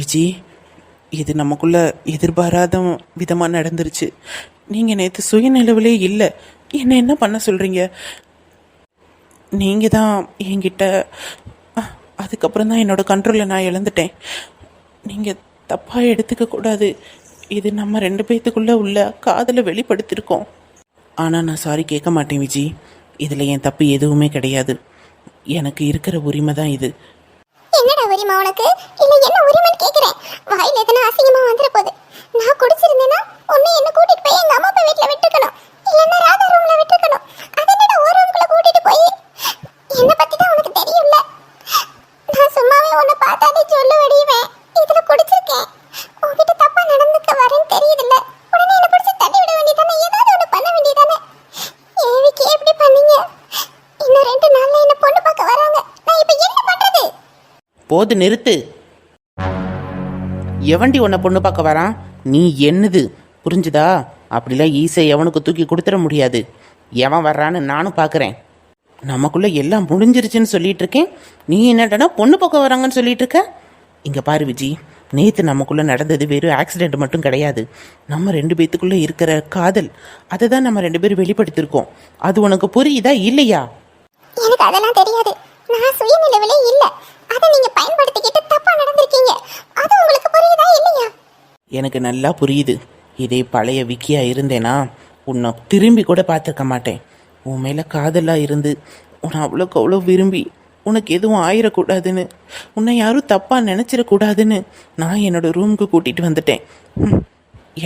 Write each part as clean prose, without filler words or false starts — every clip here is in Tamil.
விஜி, இது நமக்குள்ள எதிர்பாராத விதமாக நடந்துருச்சு. நீங்கள் நேற்று சுயநிலவிலே இல்லை. என்ன பண்ண சொல்கிறீங்க? நீங்கள் தான் என்கிட்ட அதுக்கப்புறம் தான் என்னோடய கண்ட்ரோலில் நான் இழந்துட்டேன். நீங்கள் தப்பாக எடுத்துக்க கூடாது. இது நம்ம 2 பேத்துக்குள்ளே உள்ள காதலை வெளிப்படுத்தியிருக்கோம். ஆனால் நான் சாரி கேட்க மாட்டேன் விஜி. இதில் என் தப்பு எதுவுமே கிடையாது. எனக்கு இருக்கிற உரிமை தான் இது. என்னடா உரிமை உனக்கு? இல்ல என்ன உரிமைன்னு கேக்குறேன். வாயில எதனா அசிங்கமா வந்துற போகுது. நான் குடிச்சிருந்தேனா உன்னை என்ன கூட்டிட்டு போய் எங்க அம்மா அப்பா வீட்ல விட்டுக்கணும். இல்லன்னா ராதா ரூம்ல விட்டுக்கணும். அது என்னடா ஒரு ரூம்க்குள்ள கூட்டிட்டு போய் என்ன பத்தி தான் உனக்கு தெரியும்ல. நான் சும்மாவே உன்னை பார்த்தாலே சொல்ல வடிவேன். இதுல குடிச்சிருக்கேன். உன்கிட்ட தப்பா நடந்துக்க வரேன்னு தெரியுதுல்ல. உடனே என்ன பிடிச்சி தள்ளி விட வேண்டியதானே. ஏதாவது ஒன்று பண்ண வேண்டியதானே. ஏவிக்கு எப்படி பண்ணீங்க? இன்னும் 2 நாள்ல என்ன பொண்ணு பார்க்க வராங்க. நான் இப்ப என்ன பண்றது? போது நிறுத்து. எவண்டி உன்னை பொண்ணு பார்க்க வரான்? நீ என்னது புரிஞ்சுதா? அப்படிலாம் ஈஸை எவனுக்கு தூக்கி கொடுத்துட முடியாது. எவன் வர்றான்னு நானும் பார்க்குறேன். நமக்குள்ளே எல்லாம் முடிஞ்சிருச்சுன்னு சொல்லிட்டு இருக்கேன். நீ என்னடனா பொண்ணு பார்க்க வராங்கன்னு சொல்லிட்டு இருக்க? இங்கே பாரு விஜி, நேற்று நமக்குள்ளே நடந்தது வெறும் ஆக்சிடெண்ட் மட்டும் கிடையாது. நம்ம 2 பேத்துக்குள்ளே இருக்கிற காதல், அதை தான் நம்ம 2 பேரும் வெளிப்படுத்தியிருக்கோம். அது உனக்கு புரியுதா இல்லையா? எனக்கு அதெல்லாம் தெரியாது. நான் சுயநிலவிலே இல்ல. அதை நீங்க பயன்படுத்திக்கிட்டு தப்பா நடந்துருக்கீங்க. அது உங்களுக்கு புரியுதா இல்லையா? எனக்கு நல்லா புரியுது. இதே பழைய விக்கியா இருந்தேனா உன்னை திரும்பி கூட பார்த்துருக்க மாட்டேன். உன் மேலே காதலாக இருந்து உன்னை அவ்வளோக்கு அவ்வளோ விரும்பி உனக்கு எதுவும் ஆயிடக்கூடாதுன்னு, உன்னை யாரும் தப்பாக நினச்சிடக்கூடாதுன்னு நான் என்னோடய ரூமுக்கு கூட்டிகிட்டு வந்துட்டேன்.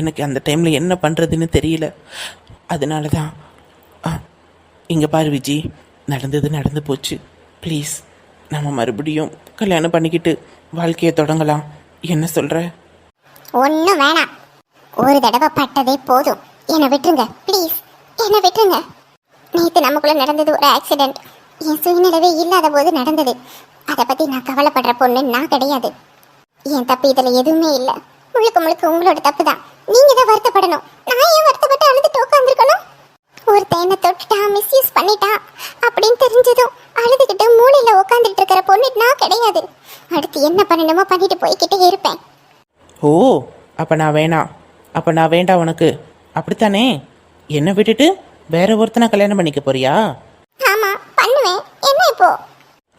எனக்கு அந்த டைமில் என்ன பண்ணுறதுன்னு தெரியல. அதனால தான் இங்கே பாரு விஜி, நடந்தது நடந்து போச்சு. ப்ளீஸ் நம்ம மறுபடியும் கல்யாணம் பண்ணிக்கிட்டு வாழ்க்கையை தொடங்கலாம். என்ன சொல்கிற? ஒன்றும் வேணாம். ஒரு தடவை பட்டதே போதும். என்னை விட்டுருங்க ப்ளீஸ். என்னை விட்டுருங்க. நேற்று நமக்குள்ள நடந்தது ஒரு ஆக்சிடென்ட். என் சுயநிலவே இல்லாத போது நடந்தது. அதை பற்றி நான் கவலைப்படுற பொண்ணு நான் கிடையாது. என் தப்பு இதில் எதுவுமே இல்லை. முழுக்க முழுக்க உங்களோட தப்பு தான். நீங்கள் தான் வருத்தப்படணும். நான் ஏன் வருத்தப்பட்டு அழுதுட்டு உட்காந்துருக்கணும்? ஒருத்தன் என்ன தொட்டுட்டான், மிஸ்யூஸ் பண்ணிட்டான் அப்படின்னு தெரிஞ்சதும் அழுதுகிட்டு மூளையில் உட்காந்துட்டு இருக்கிற பொண்ணு நான் கிடையாது. அடுத்து என்ன பண்ணணுமோ பண்ணிட்டு போய்கிட்டே இருப்பேன். ஓ, அப்போ நான் வேண்டாம் உனக்கு, அப்படித்தானே? என்னை விட்டுட்டு வேற ஒருத்தனை கல்யாணம் பண்ணிக்க போறியா? ஆமா பண்ணுவேன். என்ன இப்போ?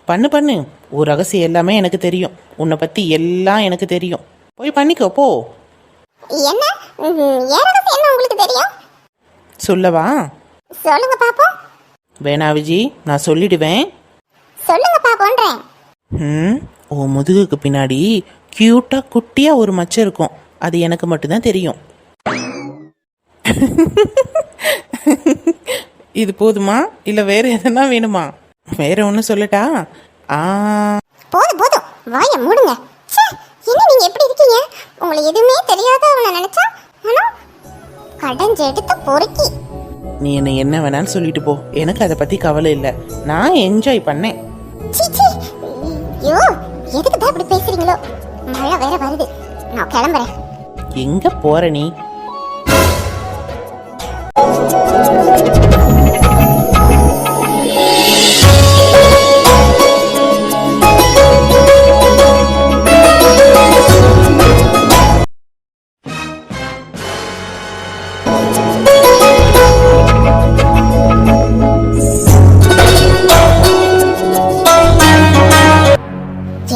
பண்ணு. ஒரு ரகசியம் எல்லாமே எனக்கு தெரியும். உன்னை பற்றி எல்லாம் எனக்கு தெரியும். போய் பண்ணிக்கோ போ. என்ன ரகசியம் என்ன உங்களுக்கு தெரியும்? சொல்லவா? சொல்லுங்க பாப்போம். வேணா விஜி, நான் சொல்லிடுவேன். சொல்லுங்க பாப்போன்றேன். உன் முதுகுக்கு பின்னாடி கியூட்டாக குட்டியாக ஒரு மச்சம் இருக்கும். அது எனக்கு மட்டும்தான் தெரியும். இது போதுமா இல்லை வேற எதனா வேணுமா? வேற ஒன்று சொல்லட்டா? போதும் வாயை மூடுங்க. என்ன நீங்க எப்படி இருக்கீங்க? உங்களை எதுவுமே தெரியாதவன நினைச்சா கடைஞ்சு எடுத்து பொறுக்கி. நீ என்ன வேணான்னு சொல்லிட்டு போ. எனக்கு அதை பற்றி கவலை இல்லை. நான் என்ஜாய் பண்ணேன். ஐயோ, எதுக்கு தான் இப்படி பேசுறீங்களோ? மழை வேற வருது. நான் கிளம்புறேன். எங்க போற நீ?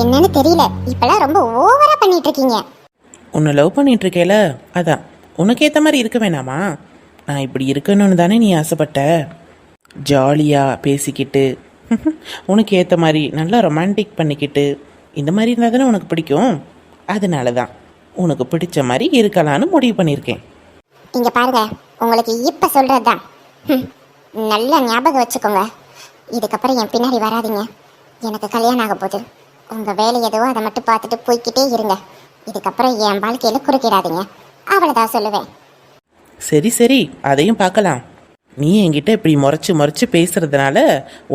என்னன்னு தெரியல, இப்பெல்லாம் ரொம்ப ஓவரா பண்ணிட்டு இருக்கீங்க. உன்னை லவ் பண்ணிட்டு இருக்கேல, அதான் உனக்கு ஏற்ற மாதிரி இருக்க வேணாமா? நான் இப்படி இருக்கணும்னு தானே நீ ஆசைப்பட்ட? ஜாலியாக பேசிக்கிட்டு உனக்கு ஏற்ற மாதிரி நல்லா ரொமான்டிக் பண்ணிக்கிட்டு இந்த மாதிரி இருந்தால் தானே உனக்கு பிடிக்கும். அதனால தான் உனக்கு பிடிச்ச மாதிரி இருக்கலான்னு முடிவு பண்ணியிருக்கேன். இங்கே பாருங்க, உங்களுக்கு இப்போ சொல்கிறது தான். நல்லா ஞாபகம் வச்சுக்கோங்க. இதுக்கப்புறம் என் பின்னாடி வராதிங்க. எனக்கு கல்யாணம் ஆக போகுது. உங்கள் வேலை எதுவோ அதை மட்டும் பார்த்துட்டு போய்கிட்டே இருங்க. இதுக்கப்புறம் என் வாழ்க்கையில் குறுக்கிடாதீங்க. அவ்வளோதான் சொல்லுவேன். சரி, அதையும் பார்க்கலாம். நீ என்கிட்ட இப்படி முறைச்சு பேசுறதுனால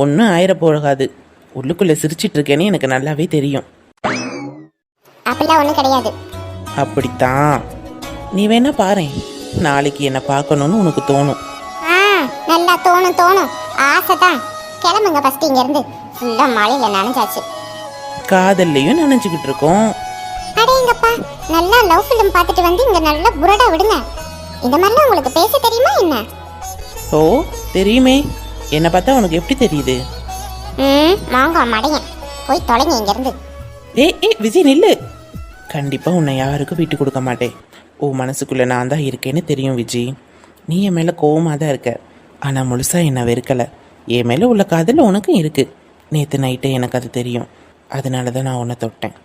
ஒன்றும் ஆயிர போகாது. உள்ளுக்குள்ளே சிரிச்சிட்டு இருக்கேன்னு எனக்கு நல்லாவே தெரியும். அப்படிலாம் ஒன்றும் கிடையாது. அப்படித்தான். நீ வேணா பாரு, நாளைக்கு என்ன பார்க்கணும்னு உனக்கு தோணும். நல்லா தோணும். ஆசை தான். கிளம்புங்க ஃபர்ஸ்ட் இங்கேருந்து. ஃபுல்லாக மழையில் நனைஞ்சாச்சு. காதல்லையும் நினைச்சுக்கிட்டு இருக்கோம். அடே அடேங்கப்பா, நல்லா லவ் ஃபிலிம் பார்த்துட்டு வந்து இங்க நல்லா புரடா விடுங்க. இந்த மாதிரிலாம் உங்களுக்கு பேச தெரியுமா என்ன? ஓ தெரியுமே. என்னை பார்த்தா உனக்கு எப்படி தெரியுது? மாங்கா மடையன், போய் தொலைங்க இங்க இருந்து. ஏய் விஜய் நில்லு. கண்டிப்பாக உன்னை யாருக்கும் விட்டு கொடுக்க மாட்டேன். உன் மனசுக்குள்ளே நான் தான் இருக்கேன்னு தெரியும் விஜய். நீ என் மேலே கோவமாக தான் இருக்க, ஆனால் முழுசாக என்னை வெறுக்கலை. என் மேலே உள்ள காதல் உனக்கும் இருக்குது. நேற்று நைட்டு எனக்கு அது தெரியும். அதனால தான் நான் உன்னை தொட்டேன்.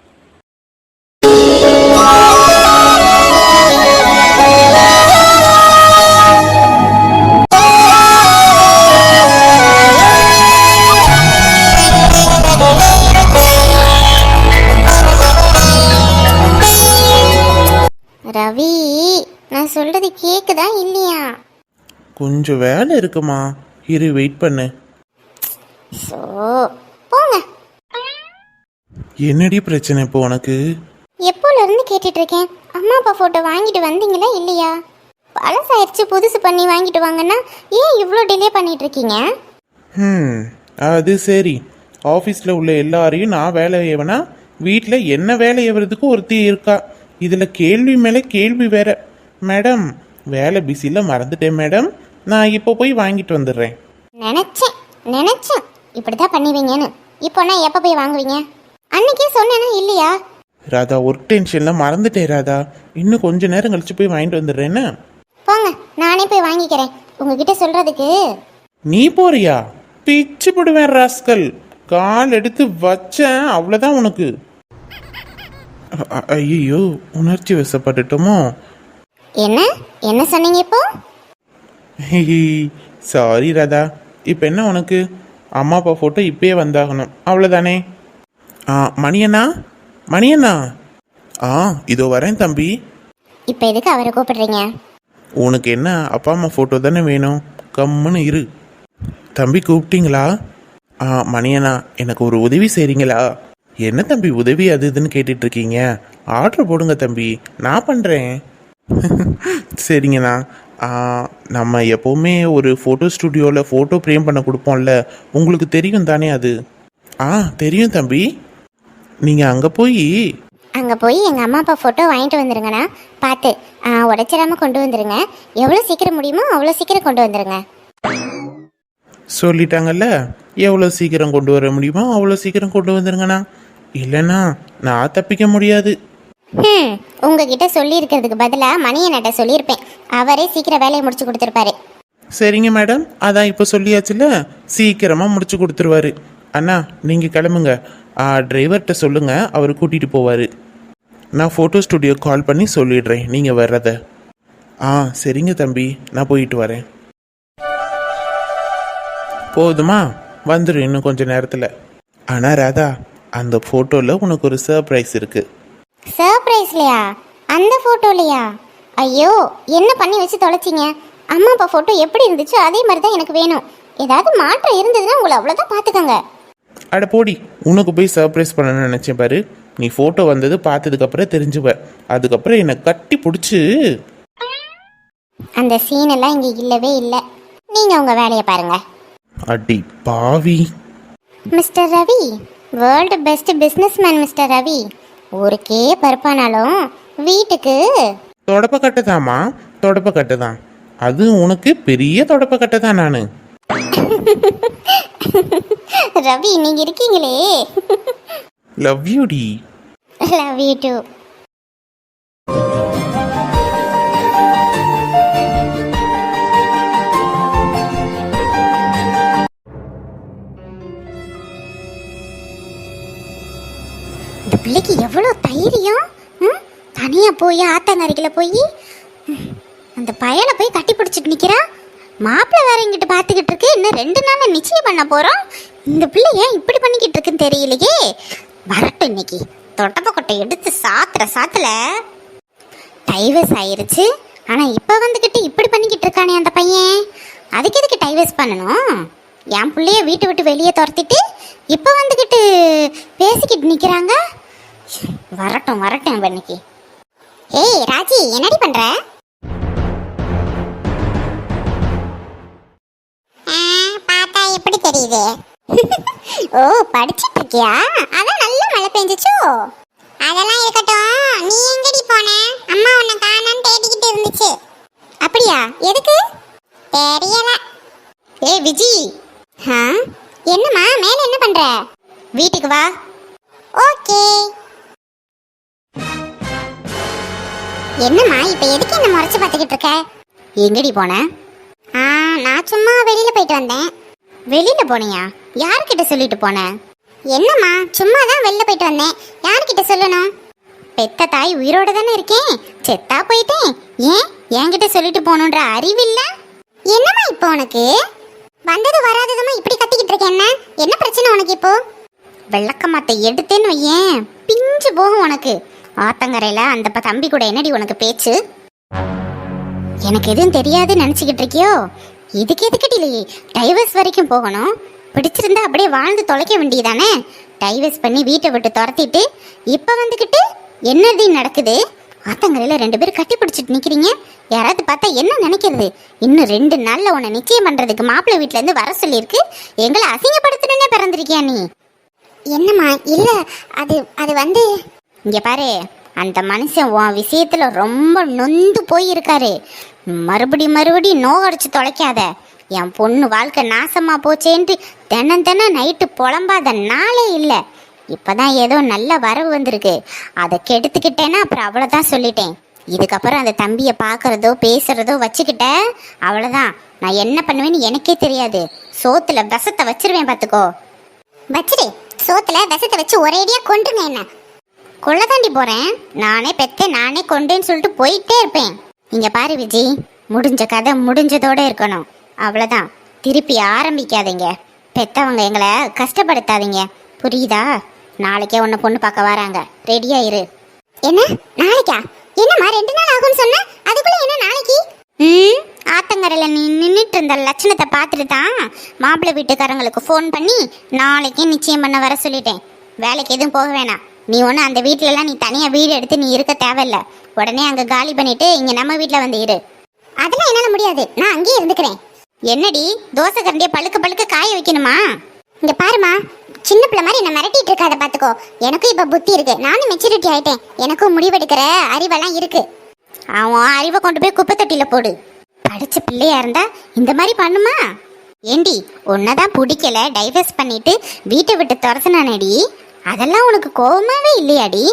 ரவி, நான் சொல்றது கேக்குதா இல்லையா? கொஞ்சம் வேலை இருக்குமா, இரு வெயிட் பண்ணு. சோ போங்க. என்னடி பிரச்சனை இப்போ உனக்கு? எப்போல இருந்து கேட்டுட்டு இருக்கேன். அம்மா அப்பா போட்டோ வாங்கிட்டு வந்தீங்களா இல்லையா? பழசாயிருச்சு, புதுசு பண்ணி வாங்கிட்டு வாங்கன்னா ஏன் இவ்வளோ டிலே பண்ணிட்டு இருக்கீங்க? அது சரி. ஆஃபீஸில் உள்ள எல்லாரையும் நான் வேலை ஏவனா, வீட்டில் என்ன வேலை ஏவுறதுக்கு ஒருத்தி இருக்கா. இதில் கேள்வி மேலே கேள்வி வேற. மேடம், வேலை பிஸியில் மறந்துட்டேன் மேடம், நான் இப்போ போய் வாங்கிட்டு வந்துடுறேன். நினைச்சேன் இப்படிதான் பண்ணுவீங்கன்னு. இப்போ நான் எப்போ போய் வாங்குவீங்க? அன்னைக்கே சொன்னேனா இல்லையா? ராதா, ஒர்க் டென்ஷனில் மறந்துட்டேன் ராதா. இன்னும் கொஞ்ச நேரம் கழிச்சு போய் வாங்கிட்டு வந்துடுறேன்னு. போங்க, நானே போய் வாங்கிக்கிறேன். உங்ககிட்ட சொல்றதுக்கு. நீ போறியா? பிச்சு போடுவேன் ராஸ்கல். கால் எடுத்து வச்சேன், அவ்வளோதான் உனக்கு. ஐயோ, உணர்ச்சி வசப்பட்டுட்டோமோ? என்ன சொன்னீங்க இப்போ? சாரி ராதா. இப்போ என்ன உனக்கு? அம்மா அப்பா ஃபோட்டோ இப்பயே வந்தாகணும், அவ்வளோதானே? மணியண்ணா. இதோ வரேன் தம்பி. இப்போ எதுக்கு அவரை கூப்பிடுறீங்க? உனக்கு என்ன, அப்பா அம்மா ஃபோட்டோ தானே வேணும், கம்முன்னு இரு. தம்பி கூப்பிட்டீங்களா? மணியண்ணா, எனக்கு ஒரு உதவி செய்கிறீங்களா? என்ன தம்பி உதவி அது இதுன்னு கேட்டுட்டு இருக்கீங்க? ஆர்டர் போடுங்க தம்பி, நான் பண்ணுறேன். சரிங்கண்ணா. நம்ம எப்போவுமே ஒரு ஃபோட்டோ ஸ்டுடியோவில் ஃபோட்டோ ஃப்ரேம் பண்ண கொடுப்போம்ல, உங்களுக்கு தெரியும் தானே அது? தெரியும் தம்பி. நீங்கள் அங்கே போய் எங்கள் அம்மா அப்பா ஃபோட்டோ வாங்கிட்டு வந்துருங்கண்ணா. பார்த்து உடைச்சிடாமல் கொண்டு வந்துருங்க. எவ்வளோ சீக்கிரம் முடியுமோ அவ்வளோ சீக்கிரம் கொண்டு வந்துருங்க. சொல்லிட்டாங்கல்ல, எவ்வளோ சீக்கிரம் கொண்டு வர முடியுமோ அவ்வளோ சீக்கிரம் கொண்டு வந்துருங்கண்ணா. இல்லைண்ணா நான் தப்பிக்க முடியாது. உங்ககிட்ட சொல்லி இருக்கிறதுக்கு பதிலாக மணியன்கிட்ட சொல்லியிருப்பேன். அவரே சீக்கிரம் வேலையை முடிச்சு கொடுத்துருப்பாரு. சரிங்க மேடம், அதான் இப்போ சொல்லியாச்சுல, சீக்கிரமாக முடிச்சு கொடுத்துருவாரு. அண்ணா நீங்கள் கிளம்புங்க. டிரைவர்கிட்ட சொல்லுங்கள், அவர் கூட்டிகிட்டு போவார். நான் ஃபோட்டோ ஸ்டுடியோ கால் பண்ணி சொல்லிடுறேன் நீங்கள் வர்றத. சரிங்க தம்பி, நான் போயிட்டு வரேன். போதுமா? வந்துடும் இன்னும் கொஞ்சம் நேரத்தில். ஆனால் ராதா, அந்த ஃபோட்டோவில் உனக்கு ஒரு சர்ப்ரைஸ் இருக்குது. சர்ப்ரைஸ்லையா? அந்த ஃபோட்டோலையா? ஐயோ, என்ன பண்ணி வச்சு தொலைச்சிங்க? அம்மா அப்பா ஃபோட்டோ எப்படி இருந்துச்சோ அதே மாதிரி தான் எனக்கு வேணும். ஏதாவது மாற்றம் இருந்ததுன்னா உங்களை அவ்வளோதான் பார்த்துக்கங்க. அட போடி, உனக்கு போய் சர்ப்ரைஸ் பண்ணணும்னு நினச்சேன் பாரு. நீ ஃபோட்டோ வந்தது பார்த்ததுக்கப்புறம் தெரிஞ்சுவ. அதுக்கப்புறம் என்னை கட்டி பிடிச்சி. அந்த சீனெல்லாம் இங்கே இல்லவே இல்லை. நீங்கள் உங்கள் வேலையை பாருங்கள். அடி பாவி. Mister Ravi, world best business man mister Ravi. ஊருக்கே பருப்பானாலும் வீட்டுக்கு தொடப்பக்கட்டை தாம்மா, தொடப்பக்கட்டை தான். அது உனக்கு பெரிய தொடப்பக்கட்டை தான். நான் ரவி, நீங்க இருக்கீங்களே. லவ் யூ டி. Love you too. இந்த பிள்ளைக்கு எவ்வளோ தைரியம்! தனியா போய் ஆத்தங்கரைக்கில் போய் அந்த பயலை போய் கட்டி பிடிச்சிட்டு நிற்கிறா. மாப்பிள்ளை வேற இங்கிட்டு பார்த்துக்கிட்டு இருக்கு. இன்னும் 2 நாள் நிச்சயம் பண்ண போகிறோம். இந்த பிள்ளை ஏன் இப்படி பண்ணிக்கிட்டு இருக்குன்னு தெரியலையே. வரட்டும், இன்னைக்கு தொட்டப்பக்கொட்டை எடுத்து சாத்துல டைவர்ஸ் ஆயிருச்சு. ஆனால் இப்போ வந்துக்கிட்டு இப்படி பண்ணிக்கிட்டு இருக்கானே அந்த பையன். அதுக்கு எதுக்கு டைவர்ஸ் பண்ணணும்? என் பிள்ளைய வீட்டை விட்டு வெளியே துரத்திட்டு இப்போ வந்துக்கிட்டு பேசிக்கிட்டு நிற்கிறாங்க. வரட்டும் இன்னைக்கு. ஏய் ராஜி, என்னடி பண்ற? பார்த்தா எப்படி தெரியுது? ஓ, படிச்சிட்டு இருக்கியா? அதான் நல்ல மழை பெஞ்சிச்சோ. அதெல்லாம் இருக்கட்டும், நீ எங்கடி போன? அம்மா உன்னை காணோம்னு தேடிக்கிட்டு இருந்துச்சு. அப்படியா? எதுக்கு? தெரியல. ஏய் விஜி. என்னம்மா மேல என்ன பண்ற? வீட்டுக்கு வா. ஓகே. என்னம்மா இப்ப எதுக்கு என்ன முறைச்சு பார்த்துக்கிட்டு இருக்க? எங்கடி போன? நான் சும்மா வெளியில போயிட்டு வந்தேன். வெளியில போனியா? யார்கிட்ட சொல்லிட்டு போன? என்னம்மா சும்மா தான் வெளில போயிட்டு வந்தேன். யார்கிட்ட சொல்லணும்? பெத்த தாய் உயிரோட தானே இருக்கேன், செத்தா போயிட்டேன். ஏன் என்கிட்ட சொல்லிட்டு போகணுன்ற அறிவில்ல? என்னம்மா இப்போ உனக்கு? வந்தது வராததுமா இப்படி கத்திக்கிட்டு இருக்கேன். என்ன பிரச்சனை உனக்கு இப்போ? வெள்ளக்கமாத்தை எடுத்தேன்னு வையேன், பிஞ்சு போகும் உனக்கு. ஆத்தங்கரையில அந்த தம்பி கூட என்னடி உனக்கு பேச்சு? எனக்கு எதுவும் தெரியாதுன்னு நினச்சிக்கிட்டு இருக்கியோ? இதுக்கு எதுக்கிட்டி டைவர்ஸ் வரைக்கும் போகணும்? பிடிச்சிருந்தா அப்படியே வாழ்ந்து தொலைக்க வேண்டியதானே? டைவர்ஸ் பண்ணி வீட்டை விட்டு துரத்திட்டு இப்போ வந்துக்கிட்டு என்னது நடக்குது? ஆத்தங்கரையில் 2 பேரும் கட்டி பிடிச்சிட்டு நிற்கிறீங்க. யாராவது பார்த்தா என்ன நினைக்கிறது? இன்னும் 2 நாளில் உன்னை நிச்சயம் பண்ணுறதுக்கு மாப்பிள்ளை வீட்டிலேருந்து வர சொல்லியிருக்கு. எங்களை அசிங்கப்படுத்தணுன்னே பிறந்திருக்கியா நீ? என்னம்மா? இல்லை, அது வந்து இங்கே பாரு, அந்த மனுஷன் உன் விஷயத்தில் ரொம்ப நொந்து போயிருக்காரு. மறுபடி நோகடிச்சு தொலைக்காத. என் பொண்ணு வாழ்க்கை நாசமாக போச்சேன்ட்டு தினம் நைட்டு புலம்பாத நாளே இல்லை. இப்போதான் ஏதோ நல்ல வரவு வந்திருக்கு, அதை கெடுத்துக்கிட்டேன்னா அப்புறம் அவ்வளோதான் சொல்லிட்டேன். இதுக்கப்புறம் அந்த தம்பியை பார்க்குறதோ பேசுகிறதோ வச்சுக்கிட்ட அவ்வளோதான். நான் என்ன பண்ணுவேன்னு எனக்கே தெரியாது. சோத்துல விஷத்தை வச்சிருவேன், பார்த்துக்கோ. வச்சிரு, சோத்துல விஷத்தை வச்சு ஒரேடியாக கொண்டுங்க. என்ன கொள்ள தாண்டி போகிறேன்? நானே பெத்தேன், நானே கொண்டேன்னு சொல்லிட்டு போயிட்டே இருப்பேன். இங்கே பாரு விஜி, முடிஞ்ச கதை முடிஞ்சதோடு இருக்கணும், அவ்வளோதான். திருப்பி ஆரம்பிக்காதீங்க. பெத்தவங்க எங்களை கஷ்டப்படுத்தாதீங்க, புரியுதா? நாளைக்கே உன்னை பொண்ணு பார்க்க வராங்க, ரெடியா இரு. என்ன நாளைக்கா? என்னம்மா 2 நாள் ஆகும்னு சொன்ன, அதுக்குள்ள என்ன நாளைக்கு? ஆத்தங்கரையில் நீ நின்றுட்டு இருந்த லட்சணத்தை பார்த்துட்டு தான் மாப்பிள்ளை வீட்டுக்காரங்களுக்கு ஃபோன் பண்ணி நாளைக்கே நிச்சயம் பண்ண வர சொல்லிட்டேன். வேலைக்கு எதுவும் போக வேணாம். நீ ஒன்று அந்த வீட்டிலலாம் நீ தனியாக வீடு எடுத்து நீ இருக்க தேவையில்லை. உடனே அங்கே காலி பண்ணிட்டு இங்கே நம்ம வீட்டில் வந்து இரு. அதெல்லாம் என்னால் முடியாது, நான் அங்கேயே இருந்துக்கிறேன். என்னடி தோசை கரண்டியை பழுக்க காய வைக்கணுமா? இங்கே பாருமா, சின்ன பிள்ளை மாதிரி என்ன மிரட்டிட்டு இருக்காத, பார்த்துக்கோ. எனக்கும் இப்போ புத்தி இருக்கு, நானும் மெச்சூரிட்டி ஆயிட்டேன். எனக்கும் முடிவெடுக்கிற அறிவெல்லாம் இருக்கு. அவன் அறிவை கொண்டு போய் குப்பை தொட்டியில் போடு. படித்த பிள்ளையா இருந்தா இந்த மாதிரி பண்ணுமா? ஏண்டி உன்னதான் பிடிக்கல, டைவர்ஸ் பண்ணிட்டு வீட்டை விட்டு துரத்துனானடி, அதெல்லாம் உனக்கு கோபமாவே இல்லையாடி?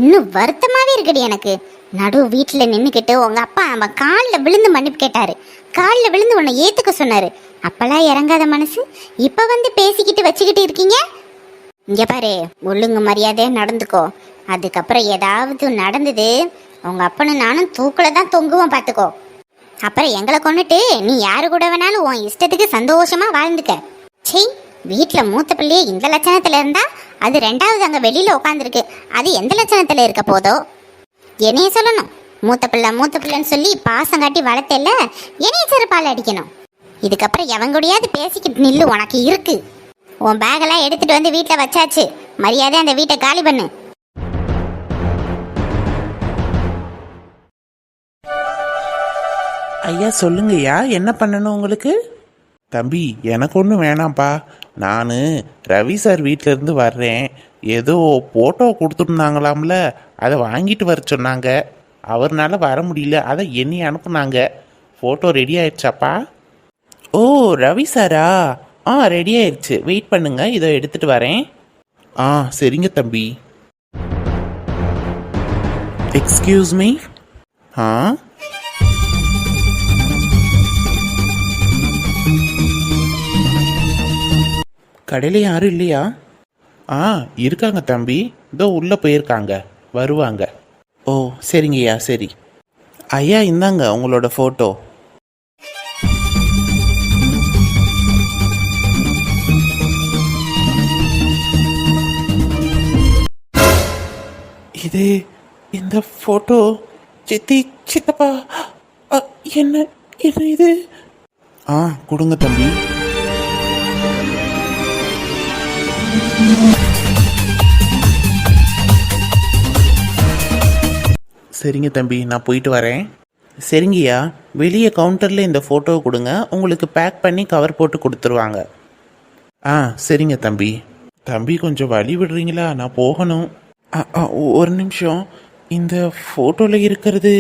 இன்னும் வருத்தமாவே இருக்குடி எனக்கு. நடு வீட்டில் நின்றுக்கிட்டு உங்கள் அப்பா அவன் காலில் விழுந்து மன்னிப்பு கேட்டாரு, காலில் விழுந்து உன்னை ஏற்றுக்க சொன்னார். அப்பெல்லாம் இறங்காத மனசு இப்போ வந்து பேசிக்கிட்டு வச்சுக்கிட்டு இருக்கீங்க. இங்கே பாரு, ஒழுங்கு மரியாதையாக நடந்துக்கோ. அதுக்கப்புறம் ஏதாவது நடந்தது உங்கள் அப்பனும் நானும் தூக்கில் தான் தொங்குவோம், பார்த்துக்கோ. அப்புறம் எங்களை கொண்டுட்டு நீ யாரு கூட வேணாலும் உன் இஷ்டத்துக்கு சந்தோஷமாக வாழ்ந்துக்க. சரி, வீட்டில் மூத்த பிள்ளையே இந்த லட்சணத்தில் இருந்தா அது 2வது அங்கே வெளியில் உட்காந்துருக்கு, அது எந்த லட்சணத்தில் இருக்க போதோ? என்னைய சொல்லணும், மூத்த பிள்ளைன்னு சொல்லி பாசம் காட்டி வளர்த்தல, என்னைய செருப்பால் அடிக்கணும். இதுக்கப்புறம் எவங்கூடையாவது பேசிக்கிட்டு நில்லு, உனக்கு இருக்கு. உன் பேகெல்லாம் எடுத்துட்டு வந்து வீட்டில் வச்சாச்சு, மரியாதை அந்த வீட்டை காலி பண்ணு. ஐயா சொல்லுங்கய்யா, என்ன பண்ணணும் உங்களுக்கு? தம்பி, எனக்கு ஒன்றும் வேணாம்ப்பா. நான் ரவி சார் வீட்டிலேருந்து வர்றேன். ஏதோ ஃபோட்டோ கொடுத்துருந்தாங்களாம்ல, அதை வாங்கிட்டு வர சொன்னாங்க. அவர்னால வர முடியல, அதை என்னை அனுப்புனாங்க. ஃபோட்டோ ரெடி ஆயிடுச்சாப்பா? ஓ ரவி சாரா? ரெடி ஆயிடுச்சு, வெயிட் பண்ணுங்க, இதோ எடுத்துட்டு வரேன். சரிங்க தம்பி. Excuse me. கடையில் யாரும் இல்லையா? இருக்காங்க தம்பி, இதோ உள்ளே போயிருக்காங்க, வருவாங்க. ஓ சரிங்கய்யா, சரி. ஐயா இந்தாங்க உங்களோட ஃபோட்டோ. இது இந்த ஃபோட்டோ சித்தப்பா, என்ன இது? கொடுங்க தம்பி. சரிங்க தம்பி, நான் போயிட்டு வரேன். சரிங்கய்யா, வெளியே கவுண்டரில் இந்த ஃபோட்டோவை கொடுங்க, உங்களுக்கு பேக் பண்ணி கவர் போட்டு கொடுத்துருவாங்க. சரிங்க தம்பி. தம்பி கொஞ்சம் வழி விடுறீங்களா? நான் போகணும். ஒரு நிமிஷம், இந்த ஃபோட்டோவில் இருக்கிறது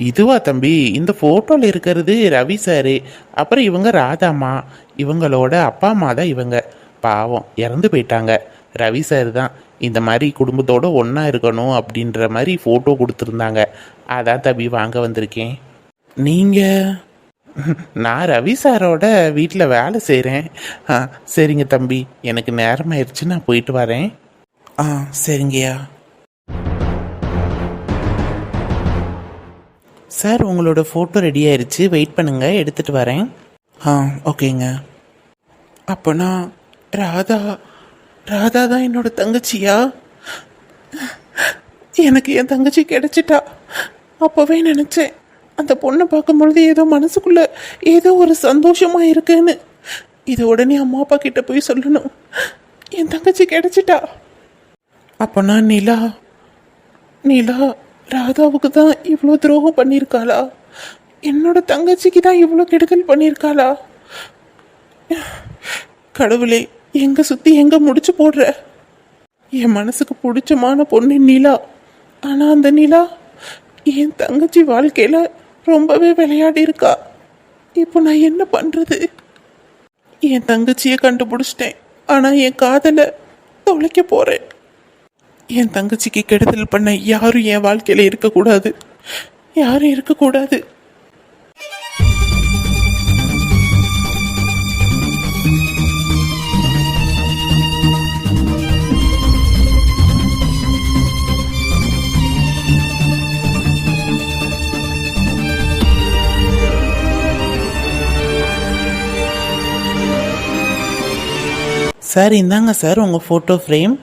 இதுவா தம்பி? இந்த ஃபோட்டோவில் இருக்கிறது ரவி சாரு, அப்புறம் இவங்க ராதாம்மா. இவங்களோட அப்பா அம்மா தான் இவங்க. பாவம், இறந்து போயிட்டாங்க. ரவி சார் தான் இந்த மாதிரி குடும்பத்தோடு ஒன்றா இருக்கணும் அப்படின்ற மாதிரி ஃபோட்டோ கொடுத்துருந்தாங்க. அதான் தம்பி வாங்க வந்திருக்கேன். நீங்கள்? நான் ரவி சாரோட வீட்டில் வேலை செய்கிறேன். சரிங்க தம்பி, எனக்கு நேரமாயிருச்சு, நான் போயிட்டு வரேன். சரிங்கய்யா. சார், உங்களோட ஃபோட்டோ ரெடி ஆயிடுச்சு, வெயிட் பண்ணுங்க, எடுத்துகிட்டு வரேன். ஓகேங்க. அப்போனா ராதா ராதா தான் என்னோட தங்கச்சியா? எனக்கு என் தங்கச்சி கிடைச்சிட்டா. அப்போவே நினச்சேன், அந்த பொண்ணை பார்க்கும்பொழுது ஏதோ மனசுக்குள்ள ஏதோ ஒரு சந்தோஷமா இருக்குன்னு. இதை உடனே அம்மா அப்பா கிட்ட போய் சொல்லணும். என் தங்கச்சி கிடைச்சிட்டா. அப்போனா நிலா நிலா ராதாவுக்கு தான் இவ்வளோ துரோகம் பண்ணியிருக்காளா? என்னோட தங்கச்சிக்கு தான் இவ்வளோ கெடுதல் பண்ணியிருக்காளா? கடவுளே, எங்க சுற்றி எங்க முடிச்சு போடுற? என் மனசுக்கு பிடிச்சமான பொண்ணு நிலா. ஆனால் அந்த நிலா என் தங்கச்சி வாழ்க்கையில் ரொம்பவே விளையாடி இருக்கா. இப்போ நான் என்ன பண்ணுறது? என் தங்கச்சியை கண்டுபிடிச்சிட்டேன், ஆனால் என் காதலை தொலைக்க போகிறேன். என் தங்கச்சிக்கு கெடுதல் பண்ண யாரும் என் வாழ்க்கையில் இருக்கக்கூடாது. யாரும் இருக்கக்கூடாது. சார், இந்தாங்க சார் உங்கள் ஃபோட்டோ ஃப்ரேம்.